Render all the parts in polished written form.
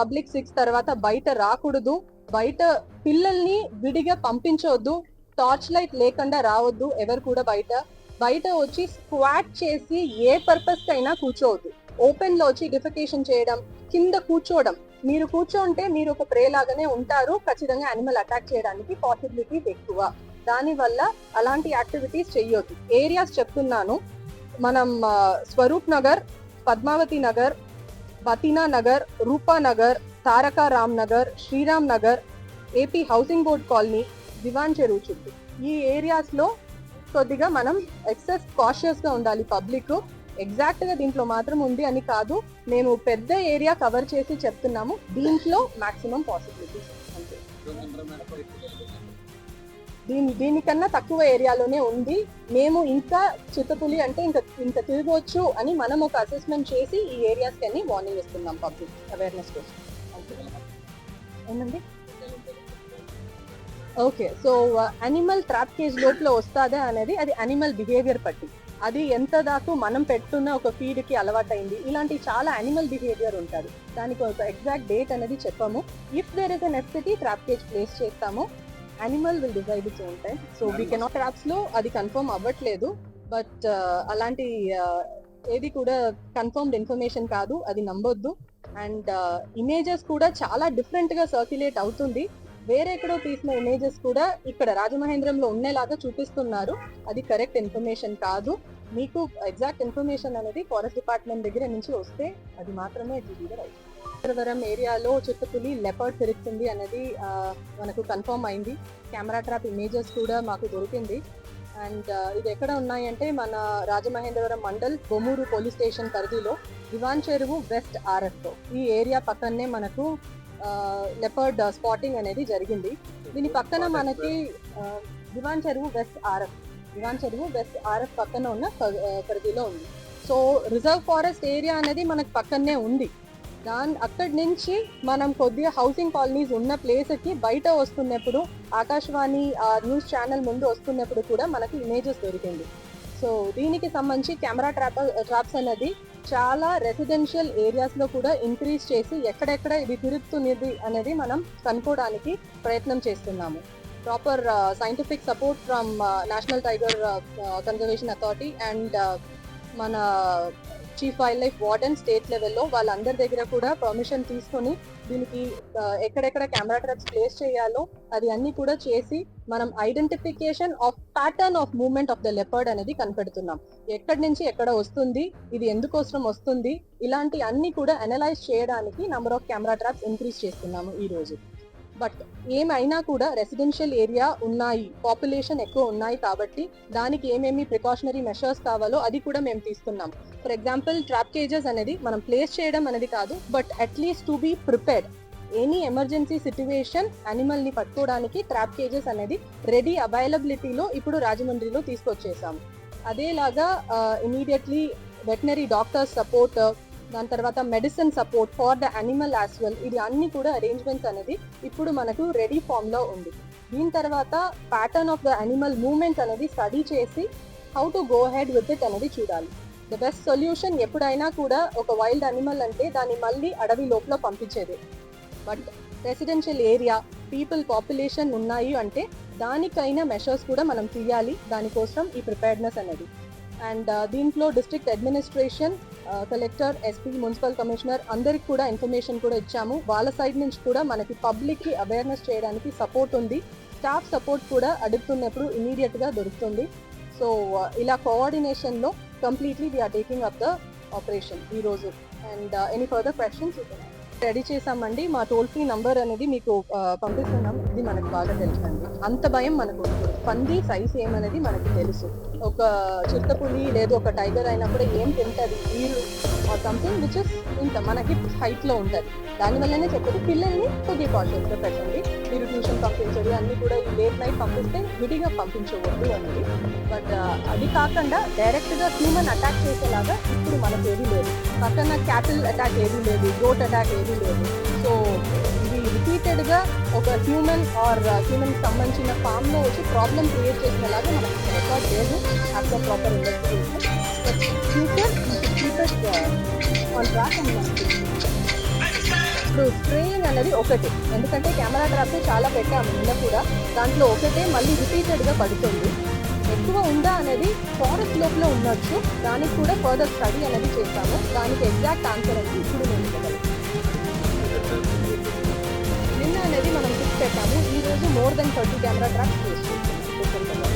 Public 6 తర్వాత బయట రాకూడదు, బయట పిల్లల్ని విడిగా పంపించవద్దు, టార్చ్ లైట్ లేకుండా రావద్దు, ఎవరు కూడా బయట వచ్చి స్క్వాట్ చేసి ఏ పర్పస్ కైనా కూర్చోవద్దు. ఓపెన్ లో వచ్చి డిఫెకేషన్ చేయడం, కింద కూర్చోవడం, మీరు కూర్చోంటే మీరు ఒక ప్రే లాగానే ఉంటారు, ఖచ్చితంగా యానిమల్ అటాక్ చేయడానికి పాసిబిలిటీస్ ఎక్కువ. దాని వల్ల అలాంటి యాక్టివిటీస్ చెయ్యొద్దు. ఏరియాస్ చెప్తున్నాను, మనం Swaroop Nagar, Padmavathi Nagar, Bathina Nagar, Roopa Nagar, Taraka Ram Nagar, Sriram Nagar, AP housing board colony, Diwan Cheruvu చుట్టూ ఈ ఏరియాస్ లో కొద్దిగా మనం ఎక్సెస్ కాషియస్ గా ఉండాలి. పబ్లిక్ ఎగ్జాక్ట్ గా దీంట్లో మాత్రం ఉంది అని కాదు, మేము పెద్ద ఏరియా కవర్ చేసి చెప్తున్నాము, దీంట్లో మాక్సిమం పాసిబిలిటీస్ అంతే. దీనికన్నా తక్కువ ఏరియాలోనే ఉంది. మేము ఇంకా చిత్తపులి అంటే ఇంకా తిరగవచ్చు అని మనం ఒక అసెస్మెంట్ చేసి ఈ ఏరియాస్ కన్నీ వార్నింగ్ ఇస్తున్నాం పబ్లిక్ అవేర్నెస్ కోసం. ఏమండి? Okay, so animal trap cage లోపల వస్తుందా అనేది అది యానిమల్ బిహేవియర్ పట్టి, అది ఎంత దాకా మనం పెట్టున్న ఒక ఫీడ్ కి అలవాటైంది, ఇలాంటి చాలా యానిమల్ బిహేవియర్ ఉంటుంది. దానికి ఒక ఎగ్జాక్ట్ డేట్ అనేది చెప్పాము. If there is a necessity trap cage place చేస్తాము, animal will decide its own time. So we cannot traps లో అది కన్ఫర్మ్ అవ్వట్లేదు, బట్ అలాంటి ఏది కూడా కన్ఫర్మ్డ్ ఇన్ఫర్మేషన్ కాదు, అది నమ్మొద్దు. అండ్ ఇమేజెస్ కూడా చాలా డిఫరెంట్ గా సర్క్యులేట్ అవుతుంది. వేరే ఎక్కడో తీసిన ఇమేజెస్ కూడా ఇక్కడ రాజమహేంద్రంలో ఉండేలాగా చూపిస్తున్నారు, అది కరెక్ట్ ఇన్ఫర్మేషన్ కాదు. మీకు ఎగ్జాక్ట్ ఇన్ఫర్మేషన్ అనేది ఫారెస్ట్ డిపార్ట్మెంట్ దగ్గర నుంచి వస్తే అది మాత్రమే టీవీగా అవుతుంది. వరం ఏరియాలో చిత్తపులి లెపర్డ్ తిరుగుతుంది అనేది మనకు కన్ఫర్మ్ అయింది. కెమెరా ట్రాప్ ఇమేజెస్ కూడా మాకు దొరికింది. అండ్ ఇది ఎక్కడ ఉన్నాయంటే మన రాజమహేంద్రవరం మండల్ బొమ్మూరు పోలీస్ స్టేషన్ పరిధిలో దివాన్ చెరువు వెస్ట్ RF ఈ ఏరియా పక్కనే మనకు లెపర్డ్ స్పాటింగ్ అనేది జరిగింది. దీని పక్కన మనకి దివాన్ చెరువు వెస్ట్ RF పక్కన ఉన్న పరిధిలో ఉంది. సో రిజర్వ్ ఫారెస్ట్ ఏరియా అనేది మనకు పక్కనే ఉంది. అక్కడి నుంచి మనం కొద్దిగా హౌసింగ్ కాలనీస్ ఉన్న ప్లేస్కి బయట వస్తున్నప్పుడు ఆకాశవాణి న్యూస్ ఛానల్ ముందు వస్తున్నప్పుడు కూడా మనకి ఇమేజెస్ దొరికింది. సో దీనికి సంబంధించి కెమెరా ట్రాప్స్ అనేది చాలా రెసిడెన్షియల్ ఏరియాస్ లో కూడా ఇంక్రీజ్ చేసి ఎక్కడెక్కడ ఇది తిరుగుతున్నది అనేది మనం కనుక్కోవడానికి ప్రయత్నం చేస్తున్నాము. Proper scientific support from National Tiger Conservation Authority and మన chief wildlife warden state లెవెల్లో వాళ్ళందరి దగ్గర కూడా పర్మిషన్ తీసుకొని దీనికి ఎక్కడెక్కడ కెమెరా ట్రాప్స్ ప్లేస్ చేయాలో అది అన్ని కూడా చేసి మనం identification of pattern of movement of the leopard అనేది కనిపెడుతున్నాం. ఎక్కడి నుంచి ఎక్కడ వస్తుంది, ఇది ఎందుకోసం వస్తుంది, ఇలాంటి అన్ని కూడా అనలైజ్ చేయడానికి number of camera traps increase చేస్తున్నాము ఈ రోజు. బట్ ఏమైనా కూడా రెసిడెన్షియల్ ఏరియా ఉన్నాయి, పాపులేషన్ ఎక్కువ ఉన్నాయి కాబట్టి దానికి ఏమేమి ప్రికాషనరీ మెషర్స్ కావాలో అది కూడా మేము తీసుకున్నాం. ఫర్ ఎగ్జాంపుల్ ట్రాప్ కేజెస్ అనేది మనం ప్లేస్ చేయడం అనేది కాదు, but at least to be prepared any emergency situation animal ని పట్టుకోవడానికి ట్రాప్ కేజెస్ అనేది రెడీ అవైలబిలిటీలో ఇప్పుడు రాజమండ్రిలో తీసుకొచ్చేసాము. అదేలాగా ఇమీడియట్లీ వెటనరీ డాక్టర్స్ సపోర్ట్, దాని తర్వాత medicine support for the animal as well, ఇది అన్ని కూడా అరేంజ్మెంట్స్ అనేది ఇప్పుడు మనకు రెడీ ఫామ్ లో ఉంది. దీని తర్వాత pattern of the animal movements అనేది స్టడీ చేసి how to go head with it అనేది చూడాలి. ద బెస్ట్ సొల్యూషన్ ఎప్పుడైనా కూడా ఒక వైల్డ్ యానిమల్ అంటే దాన్ని మళ్ళీ అడవి లోపల పంపించేది. But residential area people population ఉన్నాయి అంటే దానికైనా మెషర్స్ కూడా మనం తీయాలి. దానికోసం ఈ ప్రిపేర్డ్నెస్ అనేది. అండ్ దీంట్లో district administration, collector, SP, municipal commissioner అందరికి కూడా ఇన్ఫర్మేషన్ కూడా ఇచ్చాము. వాళ్ళ సైడ్ నుంచి కూడా మనకి పబ్లిక్ కి అవేర్నెస్ చేయడానికి సపోర్ట్ ఉంది. స్టాఫ్ సపోర్ట్ కూడా అడుగుతున్నప్పుడు ఇమీడియట్ గా దొరుకుతుంది. సో ఇలా కోఆర్డినేషన్ లో completely we're taking up the operation ఈ రోజు. And any further questions ready చేసామండి. మా టోల్ ఫ్రీ నంబర్ అనేది మీకు పంపిస్తున్నాం. ఇది మనకు బాగా తెలుసండి, అంత భయం మనకు ఉంటుంది. పంది సైజ్ ఏమనేది మనకు తెలుసు. ఒక చిరుతపులి లేదు ఒక టైగర్ అయినప్పుడు ఏం తింటది, నీరు ఆర్ సంథింగ్ విచ్ ఇస్ ఇంత మనకి హైట్ లో ఉంటుంది. దానివల్లనే చెప్పేది పిల్లల్ని కొద్దిగా కాన్షియస్ గా పెట్టండి. మీరు ట్యూషన్ పంపించండి, అన్ని కూడా ఈ లేట్ నైట్ పంపిస్తే విడిగా పంపించవద్దు అనేది. బట్ అది కాకుండా డైరెక్ట్ గా హ్యూమన్ అటాక్ చేసేలాగా ఇప్పుడు మనకు ఏది లేదు. పక్కన క్యాటిల్ అటాక్ ఏది లేదు, గోట్ అటాక్ ఏది లేదు. సో ఇది రిపీటెడ్ గా ఒక హ్యూమన్ ఆర్ హ్యూమన్ సంబంధించిన ఫామ్ లో వచ్చి ప్రాబ్లం క్రియేట్ చేసినలాగా మనకి రికార్డ్ లేదు. After proper investigation future on track and ఇప్పుడు స్ప్రేయింగ్ అనేది ఒకటే, ఎందుకంటే కెమెరా ట్రాప్స్ చాలా పెట్టాము నిన్న కూడా, దాంట్లో ఒకటే మళ్ళీ రిపీటెడ్గా పడుతుంది. ఎక్కువ ఉందా అనేది ఫారెస్ట్ లోపల ఉండొచ్చు, దానికి కూడా ఫర్దర్ స్టడీ అనేది చేస్తాము. దానికి ఎగ్జాక్ట్ ఆన్సర్ అనేది ఇప్పుడు నేను ఇవ్వగలను. నిన్న అనేది మనం 6 పెట్టాము, ఈ రోజు more than 30 camera traps use చేస్తున్నాం.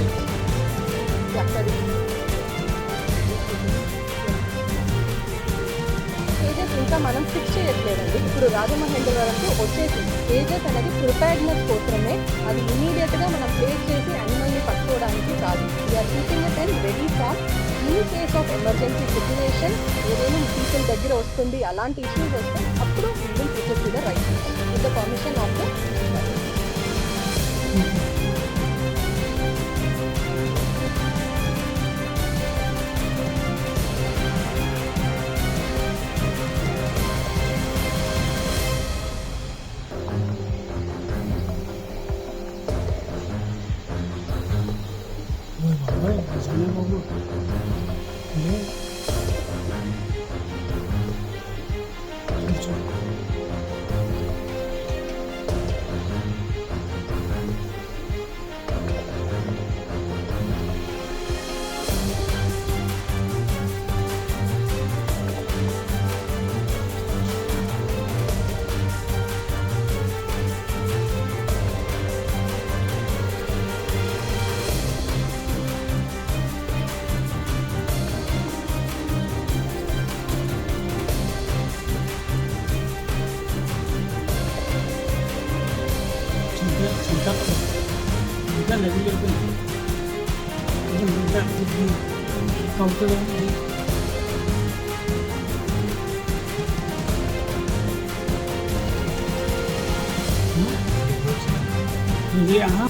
కేజెస్ ఇంకా మనం ఫిక్స్ చేయట్లేదండి. ఇప్పుడు రాజమహేంద్రవరంకు వచ్చేసింది. కేజెస్ అనేది ప్రిపేర్డ్నెస్ కోసమే, అది ఇమీడియట్గా మనం ప్లేస్ చేసి యానిమల్ని పట్టుకోవడానికి కాదు. We're keeping it in ready form in case of emergency situation. ఏదైనా పీపుల్ దగ్గర వస్తుంది, అలాంటి ఇష్యూస్ వస్తే అప్పుడు we will proceed to the right with the permission of the Kita lagi apa? Ini minta di counter ni. Ini apa?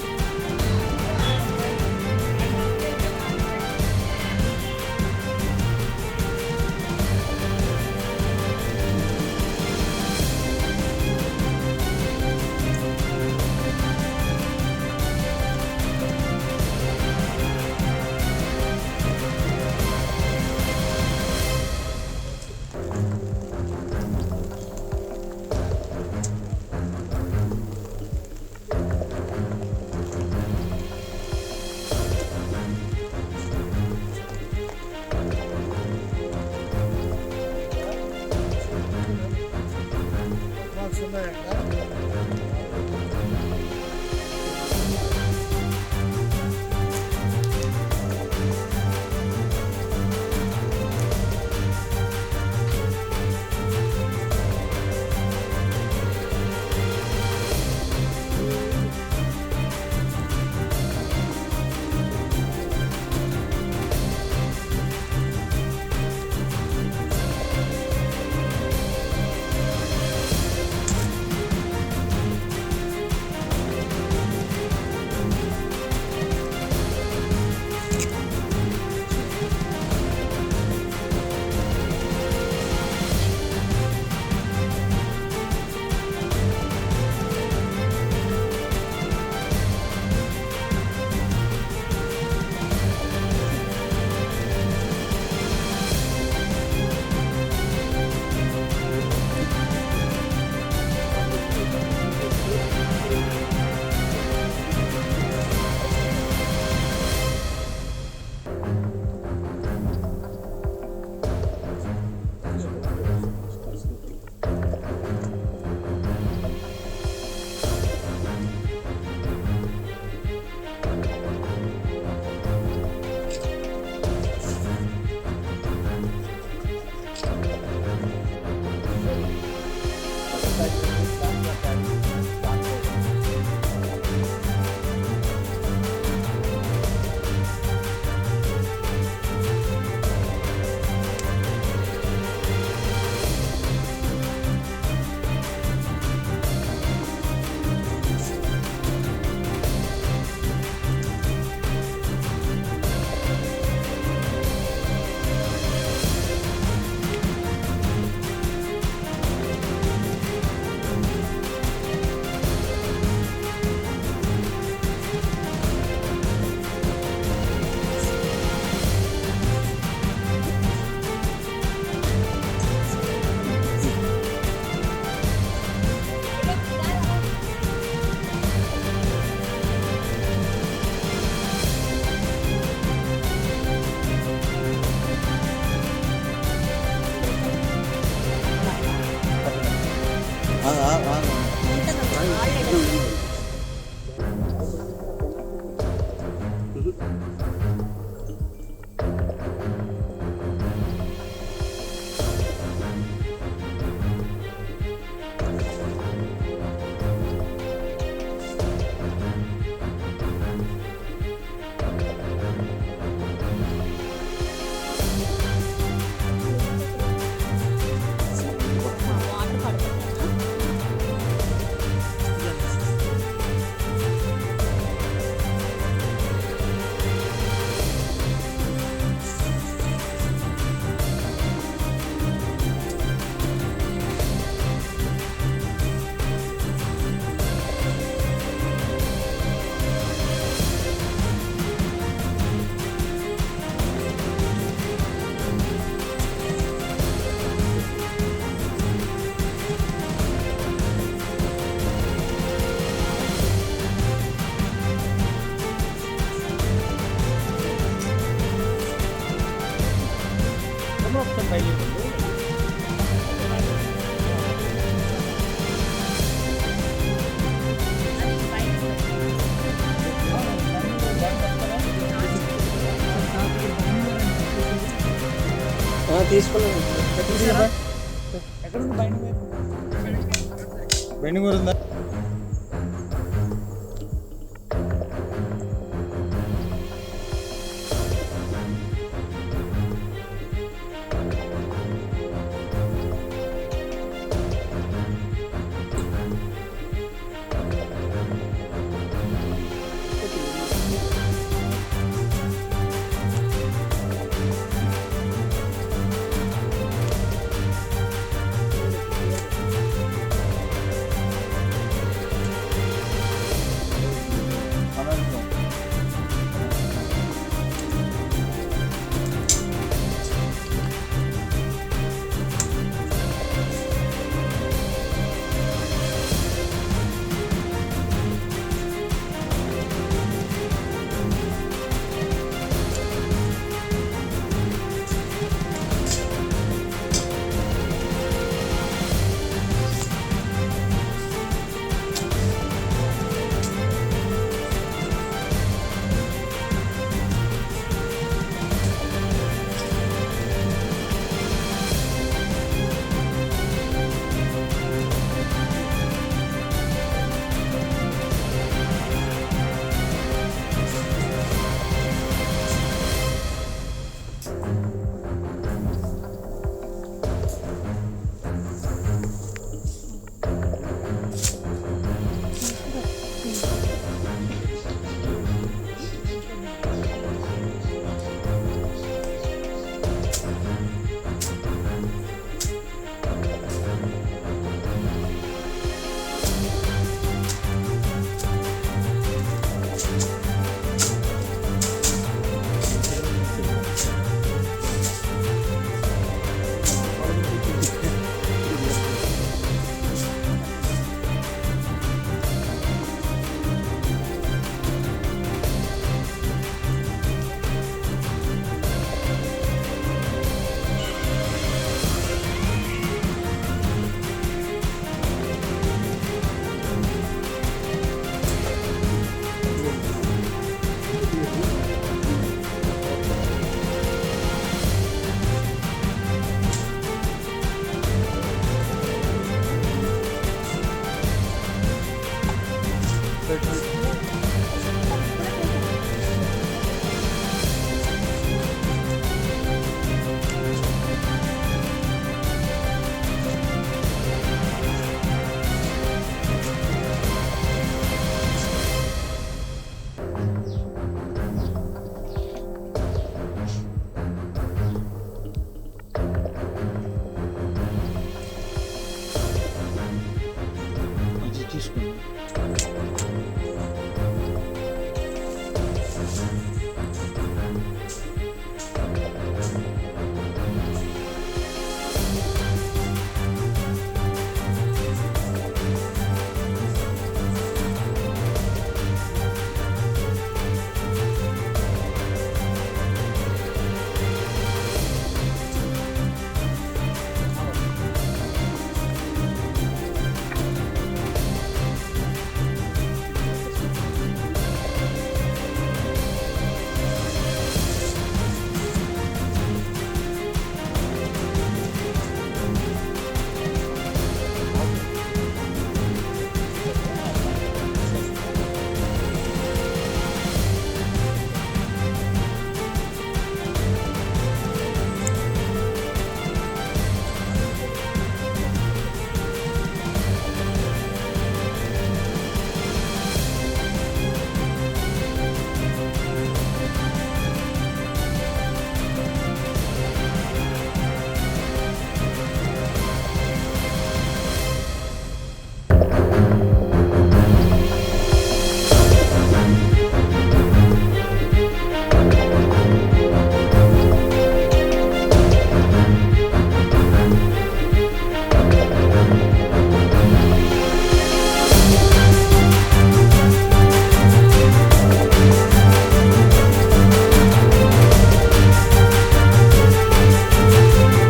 మొత్తం పైకి తీసుకున్నాను. ఎక్కడ ఉంది బైండింగ్? బైండింగ్ ఉందా?